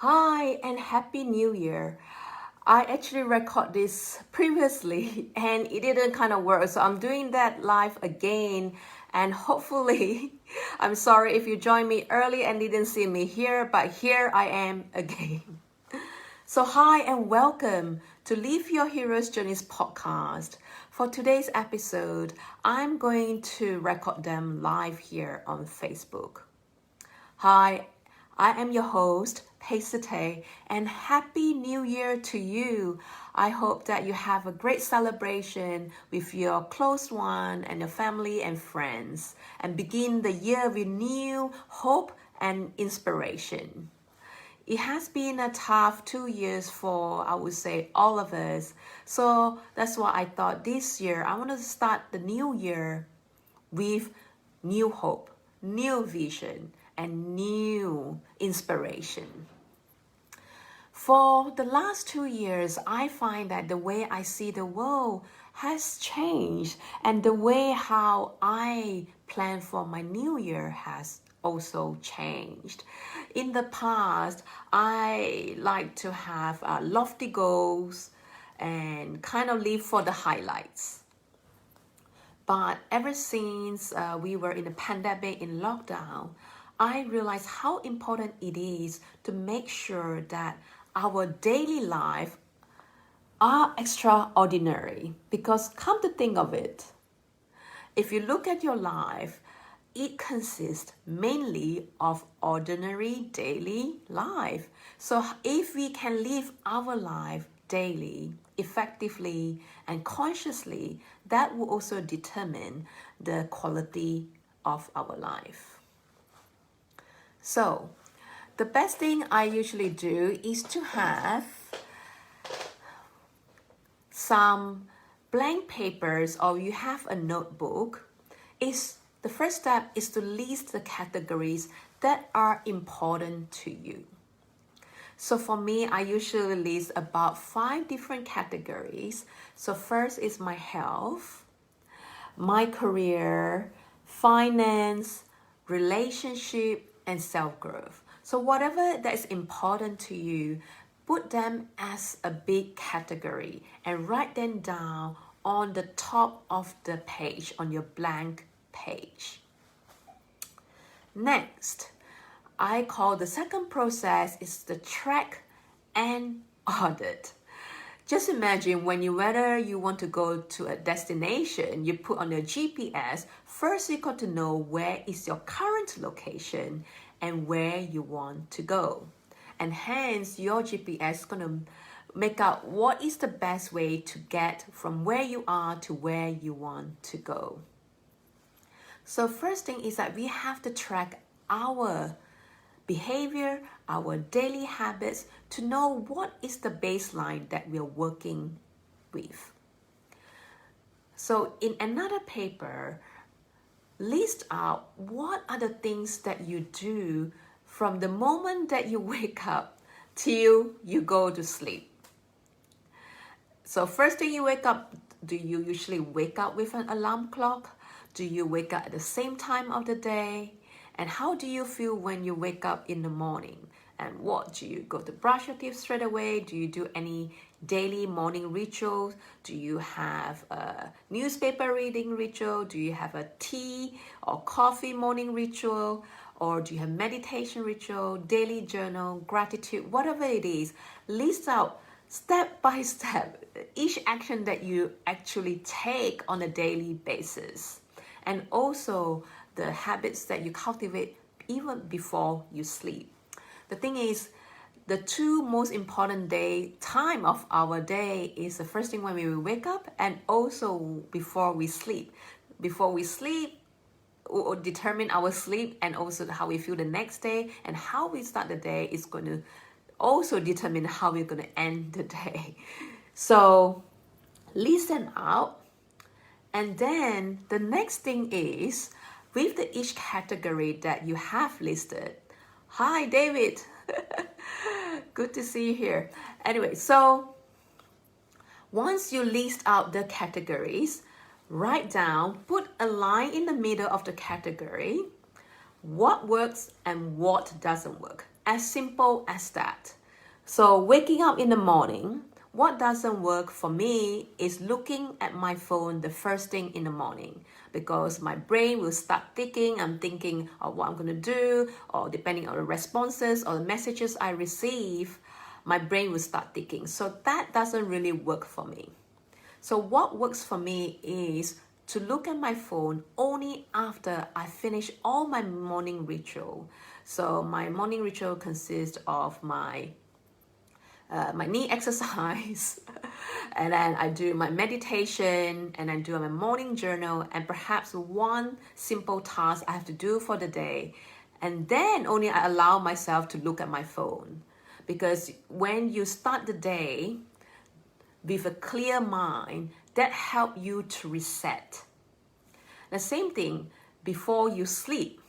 Hi and Happy New Year. I actually recorded this previously and it didn't kind of work. So I'm doing that live again. And hopefully, I'm sorry if you joined me early and didn't see me here, but here I am again. So hi and welcome to Live Your Hero's Journeys podcast. For today's episode, I'm going to record them live here on Facebook. Hi, I am your host, Pheh Sze, and Happy New Year to you. I hope that you have a great celebration with your close one and your family and friends, and begin the year with new hope and inspiration. It has been a tough 2 years for, I would say, all of us. So that's why I thought this year I want to start the new year with new hope, new vision, and new inspiration. For the last 2 years, I find that the way I see the world has changed, and the way how I plan for my new year has also changed. In the past, I like to have lofty goals and kind of live for the highlights. But ever since we were in the pandemic in lockdown, I realized how important it is to make sure that our daily life are extraordinary. Because come to think of it, if you look at your life, it consists mainly of ordinary daily life. So if we can live our life daily, effectively, and consciously, that will also determine the quality of our life. So, the best thing I usually do is to have some blank papers, or you have a notebook. The first step is to list the categories that are important to you. So for me, I usually list about 5 different categories. So first is my health, my career, finance, relationship, and self-growth. So whatever that is important to you, put them as a big category and write them down on the top of the page, on your blank page. Next, I call the second process is the track and audit. Just imagine whether you want to go to a destination, you put on your GPS, first you got to know where is your current location and where you want to go. And hence your GPS is going to make out what is the best way to get from where you are to where you want to go. So first thing is that we have to track our behavior, our daily habits, to know what is the baseline that we're working with. So in another paper, list out what are the things that you do from the moment that you wake up till you go to sleep. So first thing you wake up, do you usually wake up with an alarm clock? Do you wake up at the same time of the day? And how do you feel when you wake up in the morning? And what do you go to brush your teeth straight away? Do you do any daily morning rituals? Do you have a newspaper reading ritual? Do you have a tea or coffee morning ritual? Or do you have meditation ritual, daily journal, gratitude, whatever it is? List out step by step each action that you actually take on a daily basis. And also the habits that you cultivate even before you sleep. The thing is, the 2 most important time of our day is the first thing when we wake up and also before we sleep. Before we sleep, or determine our sleep and also how we feel the next day, and how we start the day is going to also determine how we're going to end the day. So listen out. And then the next thing is, with each category that you have listed. Hi, David. Good to see you here. Anyway, so once you list out the categories, write down, put a line in the middle of the category. what works and what doesn't work. As simple as that. So waking up in the morning, what doesn't work for me is looking at my phone the first thing in the morning, because my brain will start thinking. I'm thinking of what I'm going to do, or depending on the responses or the messages I receive, my brain will start thinking. So that doesn't really work for me. So what works for me is to look at my phone only after I finish all my morning ritual. So my morning ritual consists of my knee exercise, and then I do my meditation, and I do my morning journal, and perhaps one simple task I have to do for the day. And then only I allow myself to look at my phone. Because when you start the day with a clear mind, that helps you to reset. The same thing before you sleep,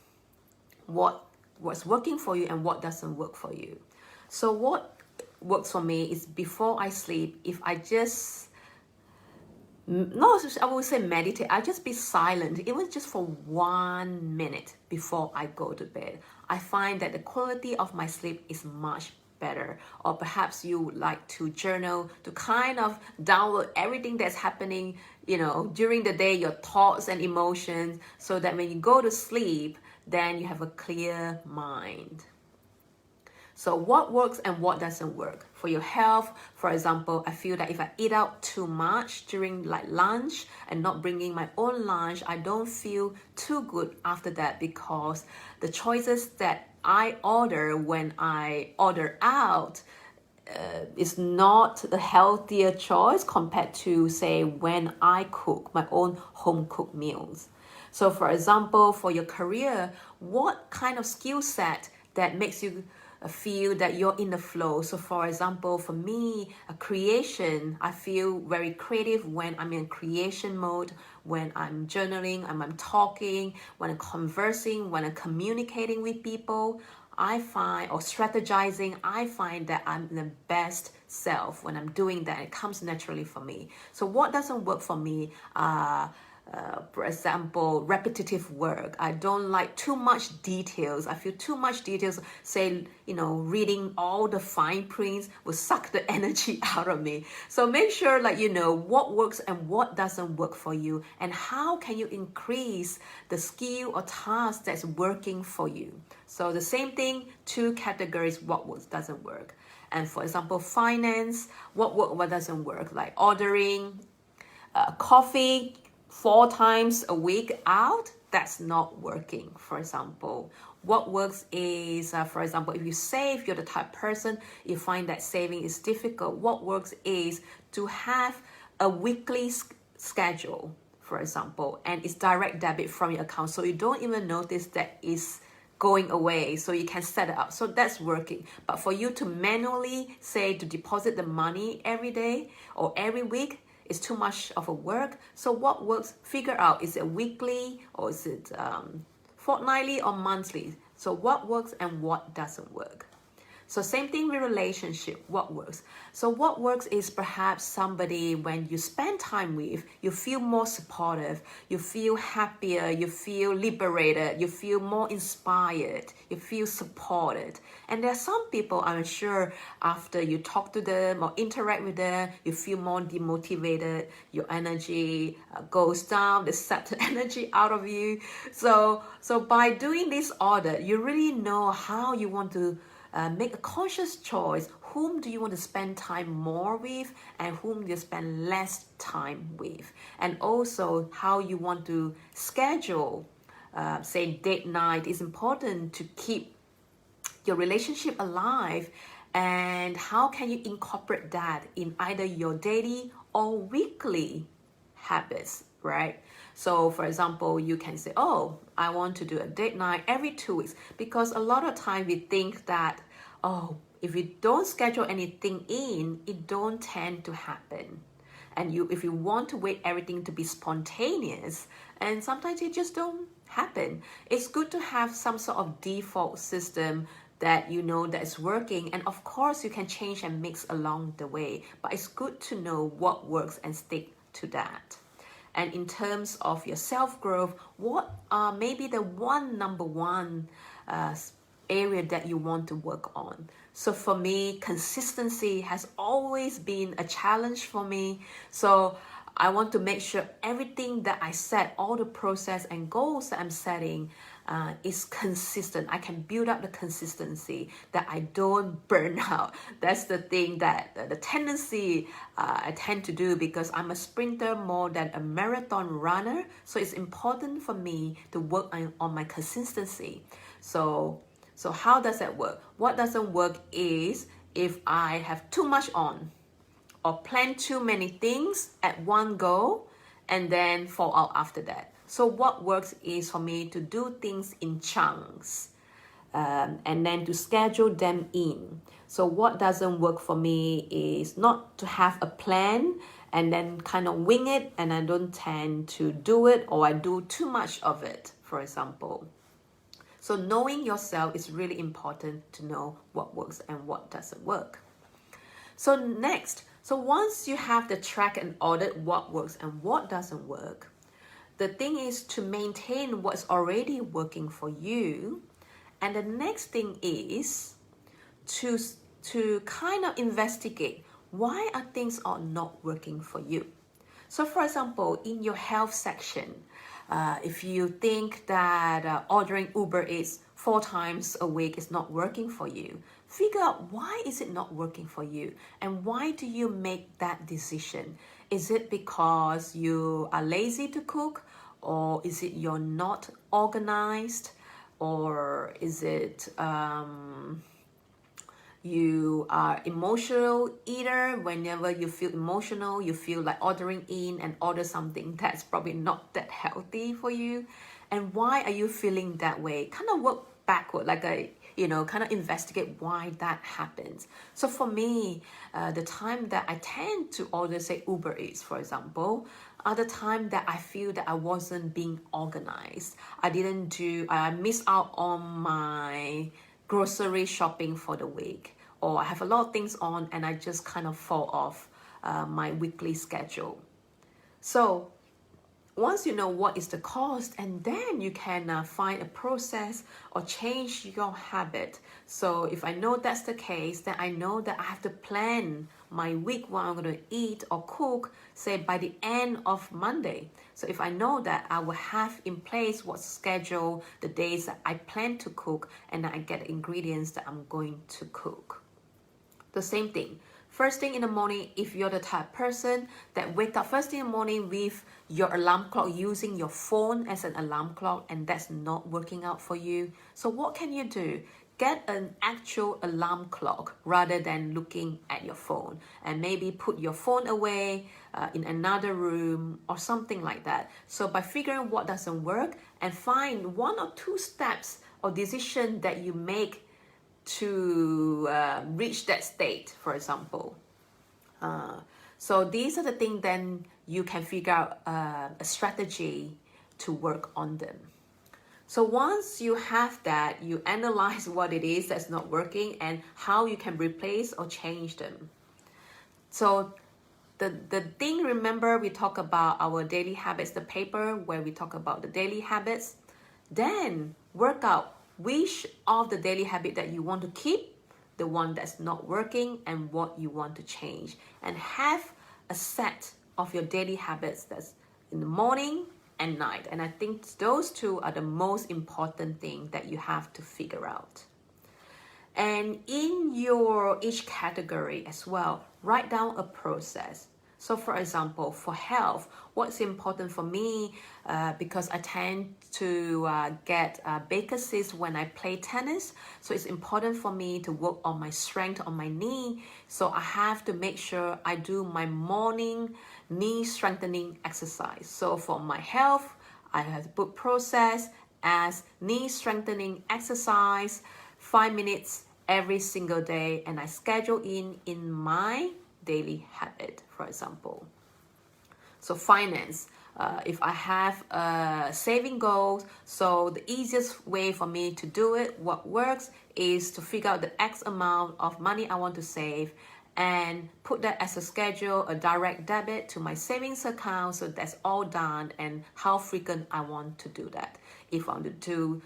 what's working for you and what doesn't work for you. So what works for me is before I sleep, if I just, no, I would say meditate, I just be silent, even just for 1 minute before I go to bed. I find that the quality of my sleep is much better. Or perhaps you would like to journal, to kind of download everything that's happening, during the day, your thoughts and emotions, so that when you go to sleep, then you have a clear mind. So what works and what doesn't work for your health? For example, I feel that if I eat out too much during like lunch and not bringing my own lunch, I don't feel too good after that, because the choices that I order when I order out is not a healthier choice compared to, say, when I cook my own home cooked meals. So for example, for your career, what kind of skill set that makes you feel that you're in the flow? So for example, for me, a creation, I feel very creative when I'm in creation mode, when I'm journaling, I'm talking, when I'm conversing, when I'm communicating with people. I find, or strategizing, I find that I'm the best self when I'm doing that. It comes naturally for me. So what doesn't work for me? For example, repetitive work. I don't like too much details. I feel too much details, say, reading all the fine prints will suck the energy out of me. So make sure what works and what doesn't work for you, and how can you increase the skill or task that's working for you. So the same thing, two categories, what works, doesn't work. And for example, finance, what works, what doesn't work, like ordering coffee 4 times a week out, that's not working, for example. What works is, for example, if you save, you're the type of person, you find that saving is difficult. What works is to have a weekly schedule, for example, and it's direct debit from your account, so you don't even notice that it's going away, so you can set it up. So that's working. But for you to manually, say, to deposit the money every day or every week, it's too much of a work. So what works, figure out, is it weekly or is it fortnightly or monthly? So what works and what doesn't work. So same thing with relationship, what works. So what works is perhaps somebody, when you spend time with, you feel more supportive, you feel happier, you feel liberated, you feel more inspired, you feel supported. And there are some people, I'm sure, after you talk to them or interact with them, you feel more demotivated, your energy goes down, they suck the energy out of you. So by doing this audit, you really know how you want to make a conscious choice. Whom do you want to spend time more with, and whom you spend less time with? And also how you want to schedule, say, date night is important to keep your relationship alive. And how can you incorporate that in either your daily or weekly habits, right? So for example, you can say, oh, I want to do a date night every 2 weeks, because a lot of time we think that, oh, if you don't schedule anything in, it don't tend to happen. And if you want to wait everything to be spontaneous, and sometimes it just don't happen. It's good to have some sort of default system that you know that is working, and of course you can change and mix along the way, but it's good to know what works and stick to that. And in terms of your self-growth, what are maybe the number one area that you want to work on? So for me, consistency has always been a challenge for me. So I want to make sure everything that I set, all the process and goals that I'm setting is consistent. I can build up the consistency, that I don't burn out. That's the thing, that the tendency I tend to do, because I'm a sprinter more than a marathon runner. So it's important for me to work on my consistency. So how does that work? What doesn't work is if I have too much on, or plan too many things at one go and then fall out after that. So what works is for me to do things in chunks, and then to schedule them in. So what doesn't work for me is not to have a plan and then kind of wing it, and I don't tend to do it, or I do too much of it, for example. So knowing yourself is really important, to know what works and what doesn't work. So next, so once you have the track and audit what works and what doesn't work, the thing is to maintain what's already working for you. And the next thing is to kind of investigate why are things are not working for you. So for example, in your health section, if you think that ordering Uber Eats 4 times a week is not working for you, figure out why is it not working for you, and why do you make that decision? Is it because you are lazy to cook, or is it you're not organized, or is it you are emotional eater? Whenever you feel emotional, you feel like ordering in and order something that's probably not that healthy for you. And why are you feeling that way? Kind of work backward, like kind of investigate why that happens. So for me, the time that I tend to order, say, Uber Eats, for example, are the time that I feel that I wasn't being organized. I missed out on my grocery shopping for the week, or I have a lot of things on and I just kind of fall off my weekly schedule. So once you know what is the cause, and then you can find a process or change your habit. So if I know that's the case, then I know that I have to plan my week, what I'm going to eat or cook, say by the end of Monday. So if I know that, I will have in place what schedule the days that I plan to cook, and I get the ingredients that I'm going to cook. The same thing. First thing in the morning, if you're the type of person that wake up first thing in the morning with your alarm clock, using your phone as an alarm clock, and that's not working out for you. So what can you do? Get an actual alarm clock rather than looking at your phone, and maybe put your phone away in another room or something like that. So by figuring what doesn't work, and find 1 or 2 steps or decision that you make to reach that state, for example. So these are the things then you can figure out a strategy to work on them. So once you have that, you analyze what it is that's not working and how you can replace or change them. So the thing, remember, we talk about our daily habits, the paper where we talk about the daily habits. Then work out which of the daily habit that you want to keep, the one that's not working, and what you want to change. And have a set of your daily habits that's in the morning and night. And I think those 2 are the most important thing that you have to figure out. And in your each category as well, write down a process. So for example, for health, what's important for me, because I tend to get Baker cysts when I play tennis. So it's important for me to work on my strength on my knee. So I have to make sure I do my morning knee strengthening exercise. So for my health, I have to put process as knee strengthening exercise, 5 minutes every single day, and I schedule in my daily habit, for example. So finance, if I have saving goals, so the easiest way for me to do it, what works, is to figure out the X amount of money I want to save, and put that as a schedule, a direct debit to my savings account. So that's all done, and how frequent I want to do that. If I want to do,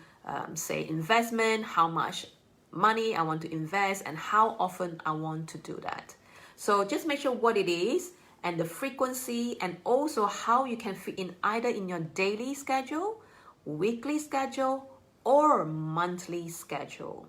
say, investment, how much money I want to invest, and how often I want to do that. So just make sure what it is and the frequency, and also how you can fit in either in your daily schedule, weekly schedule, or monthly schedule.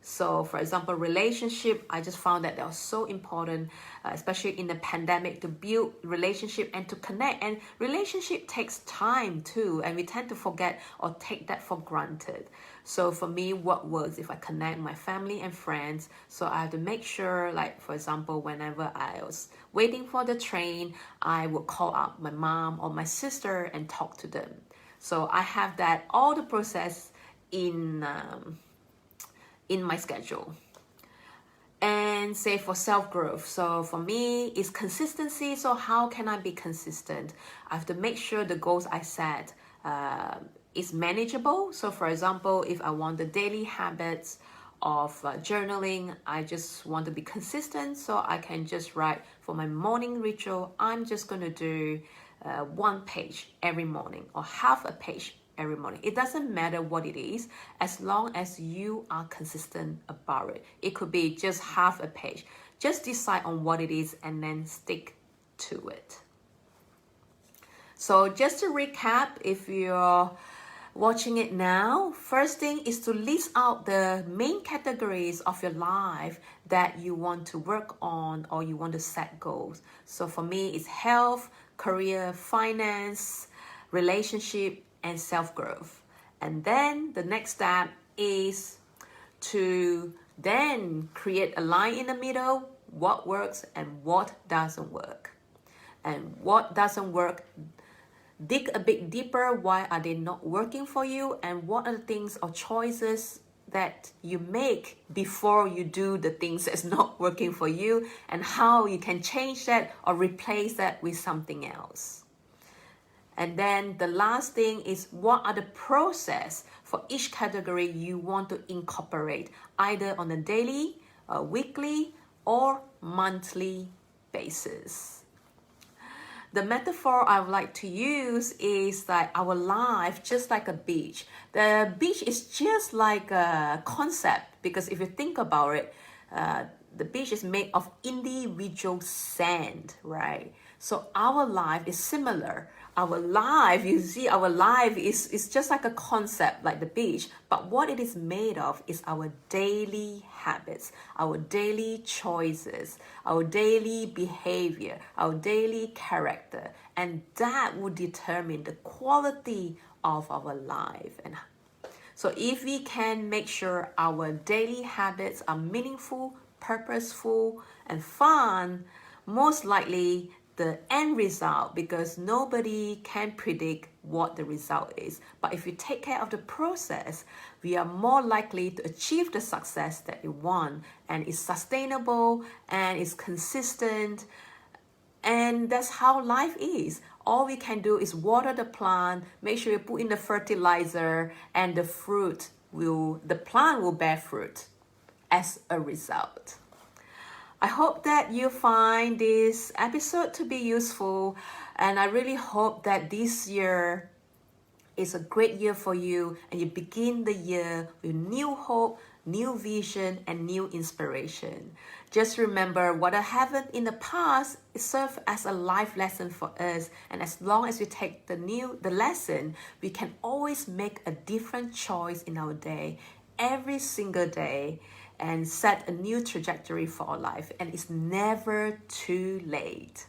So for example, relationship, I just found that was so important, especially in the pandemic, to build relationship and to connect. And relationship takes time too, and we tend to forget or take that for granted. So for me, what works if I connect my family and friends? So I have to make sure, like for example, whenever I was waiting for the train, I would call up my mom or my sister and talk to them. So I have that, all the process in my schedule. And say for self-growth, so for me it's consistency. So how can I be consistent? I have to make sure the goals I set is manageable. So for example, if I want the daily habits of journaling, I just want to be consistent, so I can just write for my morning ritual, I'm just going to do 1 page every morning or half a page every morning. It doesn't matter what it is, as long as you are consistent about it. It could be just half a page. Just decide on what it is and then stick to it. So just to recap, if you're watching it now, first thing is to list out the main categories of your life that you want to work on or you want to set goals. So for me, it's health, career, finance, relationship, and self-growth. And then the next step is to then create a line in the middle, what works and what doesn't work. And what doesn't work, dig a bit deeper. Why are they not working for you? And what are the things or choices that you make before you do the things that's not working for you, and how you can change that or replace that with something else. And then the last thing is, what are the process for each category you want to incorporate, either on a daily, weekly, or monthly basis. The metaphor I would like to use is that our life, just like a beach. The beach is just like a concept, because if you think about it, the beach is made of individual sand, right? So our life is similar. Our life, you see, our life is just like a concept, like the beach. But what it is made of is our daily habits, our daily choices, our daily behavior, our daily character. And that will determine the quality of our life. And so if we can make sure our daily habits are meaningful, purposeful, and fun, most likely the end result, because nobody can predict what the result is. But if you take care of the process, we are more likely to achieve the success that you want, and it's sustainable and it's consistent. And that's how life is. All we can do is water the plant, make sure you put in the fertilizer, and the plant will bear fruit as a result. I hope that you find this episode to be useful, and I really hope that this year is a great year for you, and you begin the year with new hope, new vision, and new inspiration. Just remember, what happened in the past served as a life lesson for us, and as long as we take the lesson, we can always make a different choice in our day, every single day, and set a new trajectory for our life. And it's never too late.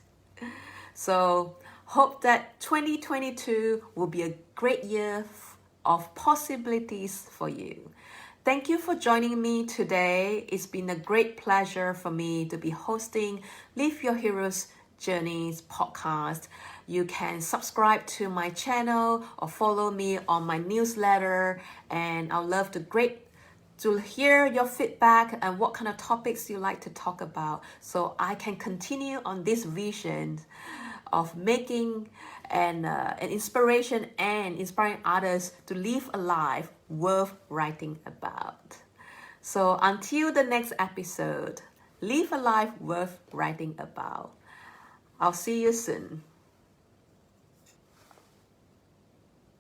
So hope that 2022 will be a great year of possibilities for you. Thank you for joining me today. It's been a great pleasure for me to be hosting Live Your Hero's Journeys podcast. You can subscribe to my channel or follow me on my newsletter, and I'd love to hear your feedback and what kind of topics you like to talk about, so I can continue on this vision of making an inspiration and inspiring others to live a life worth writing about. So until the next episode, Live a life worth writing about. I'll see you soon.